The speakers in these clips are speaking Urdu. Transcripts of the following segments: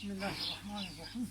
بسم الله الرحمن الرحيم.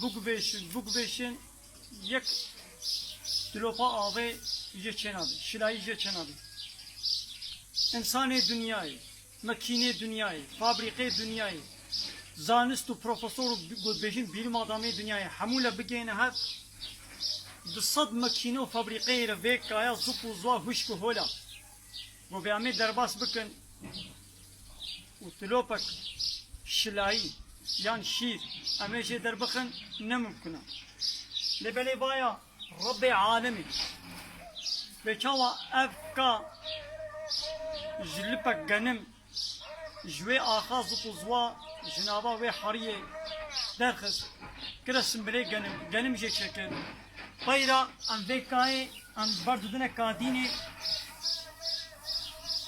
بوكبيشن يك دلوفا آوه یه چنابی شلایی یه چنابی انسان دنیای مکینه دنیای فابریقه دنیای زانست و پروفسور و بیشین بیلم آدمی دنیای همولا بگینه هست دصد مکینه و فابریقه را ویک آیا زوب و زوا هشک و هولا و بیامه درباس بکن و دلوپک شلایی یان شیر امیشه در بخن نممکنه لبلی بایا رب عالمي بيشوا أفكا جلبك جنم جوي آخاز وطزوا جنابا وي حريه درخس كده سمبلي جنم جي شكل طيرا أن ذيكاي أن برضو دنا كاديني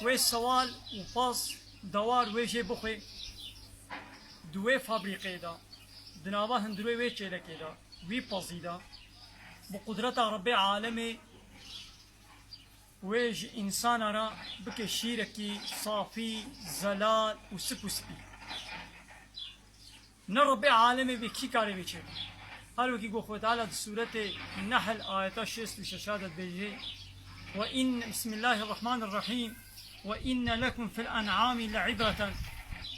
وي سوال وفاس دوار وي جي بخي دوي فابريقي دا دنابا هندروي وي چيلكي دا وي بازيدا بقدرت رب عالمي ويج إنسان را بك شيركي صافي زلال وسب وسبي نرب عالمي بكي كاري بيشي هل وكي قو تعالى سورة النحل آيات 6 وشاشات بيجي وإن بسم الله الرحمن الرحيم وإن لكم في الأنعام لعبرة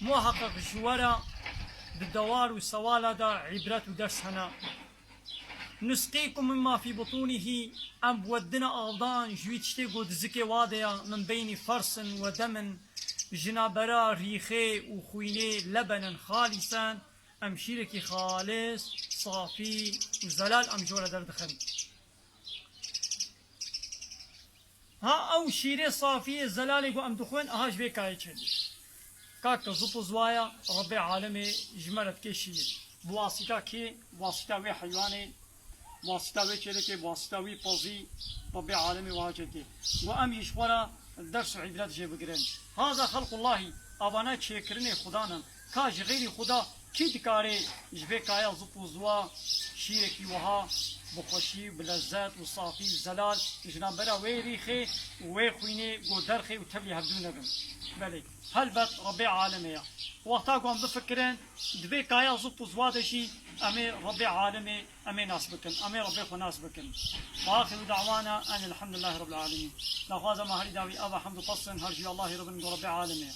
محقق جوارا بالدوار والسوالة دا عبرة ودرس هنا نسقيكم مما في بطونه أم بودنا ألدان جويتشتي قد زكي واديا من بين فرس ودم جنابرا ريخي وخويني لبنا خالصا أم شيركي خالص صافي وزلال أم جولة دردخن ها أو شيري صافي زلال أم دخون أهاش بيكاي تشدي كاك زبو زوايا ربي عالمي جمرت كي شير بواسطة كي واسطة وي حيواني واسطة وچلكي واسطة وي بازي رب عالمي واجدي وام يشورا درس عبرات جي بگرن هذا خلق الله ابانا چيكرني خدانا كاج غير خدا كي دكاري جبه كايا زبو زوا شيركي وها بخوشي بلذات وصافي زلال جنابرا وي ريخي وي خويني قدرخي وتبلي هبدون بن بلي هل بات رب عالمي وقتا قوم بفكرين دبي كايا زبو زوا دشي أمي ربي عالمي أمي ناس بكن أمي ربي خو ناس بكن وآخر دعوانا أن الحمد لله رب العالمين لا خوازا ما هري داوي أبا حمد قصن هرجي الله رب عالمي